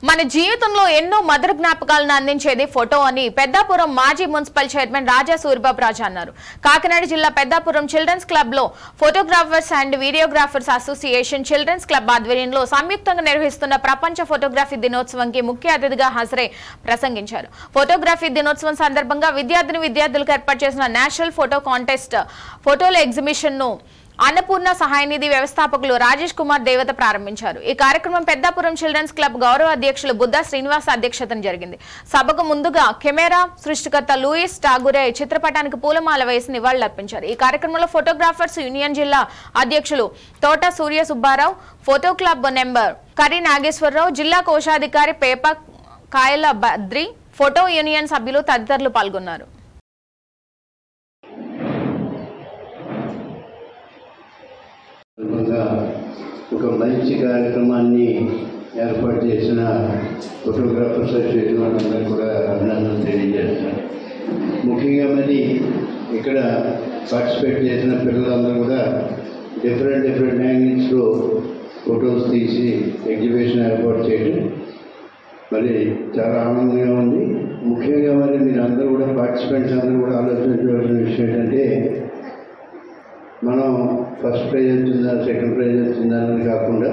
మన జీవితంలో ఎన్నో మధుర జ్ఞాపకాలను అందించేది ఫోటో అని పెద్దాపురం మాజీ మున్సిపల్ చైర్మన్ రాజా సూరిబాబు రాజు అన్నారు. కాకినాడ జిల్లా పెద్దాపురం చిల్డ్రన్స్ క్లబ్ లో photographers and videographers association children's club ఆధ్వర్యంలో సంయుక్తంగా నిర్వహిస్తున్న ప్రపంచ ఫోటోగ్రఫీ దినోత్సవంకి ముఖ్య అతిథిగా హాజరై ప్రసంగించారు. ఫోటోగ్రఫీ దినోత్సవం సందర్భంగా విద్యార్థులకు ఏర్పాటు చేసిన నేషనల్ ఫోటో కాంటెస్ట్ ఫోటోల ఎగ్జిబిషన్ ను అన్నపూర్ణ సహాయనిధి వ్యవస్థాపకులు రాజేష్ కుమార్ దేవత ప్రారంభించారు. ఈ కార్యక్రమం పెద్దాపురం చిల్డ్రన్స్ క్లబ్ గౌరవ అధ్యక్షులు బుద్ధ శ్రీనివాస్ అధ్యక్షతన జరిగింది. సభకు ముందుగా కెమెరా సృష్టికర్త లూయిస్ టాగురే చిత్రపటానికి పూలమాల వేసి నివాళులర్పించారు. ఈ కార్యక్రమంలో ఫోటోగ్రాఫర్స్ యూనియన్ జిల్లా అధ్యక్షులు తోట సూర్య సుబ్బారావు, ఫోటో క్లబ్ నెంబర్ కరి నాగేశ్వరరావు, జిల్లా కోశాధికారి పేప కాయల బద్రి, ఫోటో యూనియన్ సభ్యులు తదితరులు పాల్గొన్నారు. ఒక మంచి కార్యక్రమాన్ని ఏర్పాటు చేసిన ఫోటోగ్రాఫర్స్ అసోసియేషన్ వాళ్ళందరూ కూడా అభినందనలు తెలియజేస్తున్నారు. ముఖ్యంగా మరి ఇక్కడ పార్టిసిపేట్ చేసిన పిల్లలందరూ కూడా డిఫరెంట్ యాంగిల్స్లో ఫొటోస్ తీసి ఎగ్జిబిషన్ ఏర్పాటు చేయడం మరి చాలా ఆనందంగా ఉంది. ముఖ్యంగా మరి మీరు అందరూ కూడా పార్టిసిపెంట్స్ అందరూ కూడా ఆలోచించవలసిన విషయం ఏంటంటే, మనం ఫస్ట్ ప్రైజ్ వచ్చిందా సెకండ్ ప్రైజ్ వచ్చిందా అని కాకుండా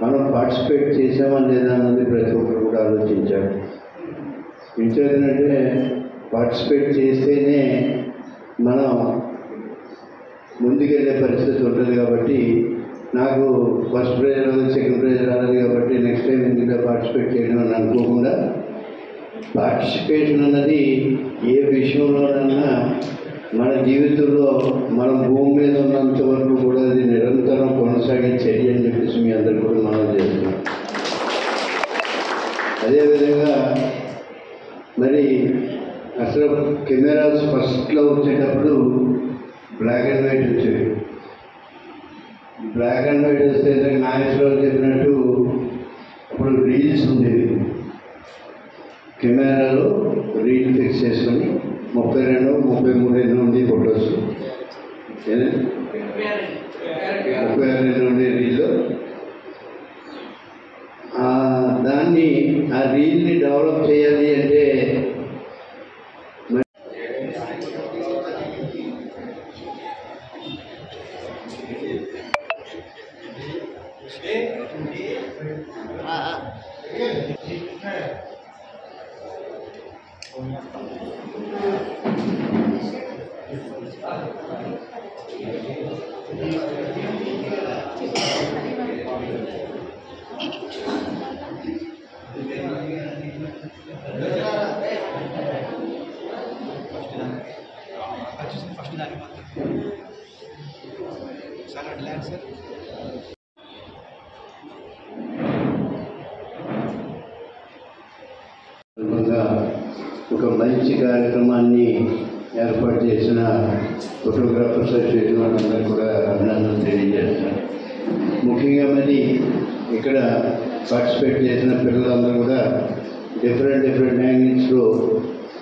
మనం పార్టిసిపేట్ చేసామా లేదా అన్నది ప్రతి ఒక్కరు కూడా ఆలోచించారు. ఇంకేంటంటే పార్టిసిపేట్ చేస్తేనే మనం ముందుకెళ్ళే పరిస్థితి ఉంటుంది. కాబట్టి నాకు ఫస్ట్ ప్రైజ్ రాలేదు సెకండ్ ప్రైజ్ రాలేదు కాబట్టి నెక్స్ట్ టైం ఎందుకంటే పార్టిసిపేట్ చేయడం అని అనుకోకుండా, పార్టిసిపేషన్ అన్నది ఏ విషయంలోనైనా మన జీవితంలో మనం భూమి మీద ఉన్నంత వరకు కూడా అది నిరంతరం కొనసాగే చర్య అని చెప్పేసి మీ అందరూ కూడా మనం చేస్తున్నాం. అదేవిధంగా మరి అసలు కెమెరాస్ ఫస్ట్లో వచ్చేటప్పుడు బ్లాక్ అండ్ వైట్ వచ్చేవి. బ్లాక్ అండ్ వైట్ వస్తే నాగేశ్వరరావు చెప్పినట్టు అప్పుడు రీల్స్ ఉండేవి. కెమెరాలో రీల్ ఫిక్స్ చేసుకొని 32, 33 నుండి ఫొటోస్ 36 నుండి రీల్ దాన్ని ఆ రీల్ని డెవలప్ చేయాలి అంటే ఒక మంచి కార్యక్రమాన్ని ఏర్పాటు చేసిన ఫోటోగ్రాఫర్స్ అసోసియేషన్ వాళ్ళందరూ కూడా అభినందనలు తెలియజేస్తున్నారు. ముఖ్యంగా మరి ఇక్కడ పార్టిసిపేట్ చేసిన పిల్లలందరూ కూడా డిఫరెంట్ యాంగిల్స్లో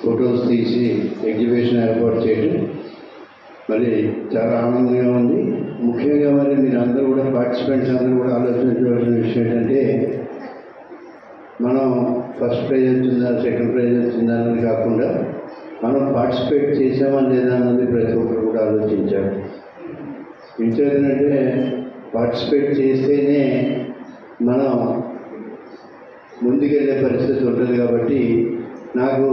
ఫొటోస్ తీసి ఎగ్జిబిషన్ ఏర్పాటు చేయడం మరి చాలా ఆనందంగా ఉంది. ముఖ్యంగా మరి మీరు అందరూ కూడా పార్టిసిపెంట్స్ అందరూ కూడా ఆలోచించవలసిన విషయం ఏంటంటే, మనం ఫస్ట్ ప్రైజ్ వచ్చిందా సెకండ్ ప్రైజ్ వచ్చిందా అని కాకుండా మనం పార్టిసిపేట్ చేసామా లేదా అన్నది ప్రతి ఒక్కరు కూడా ఆలోచించారు. ఇంకేంటంటే పార్టిసిపేట్ చేస్తేనే మనం ముందుకెళ్ళే పరిస్థితి ఉంటుంది. కాబట్టి నాకు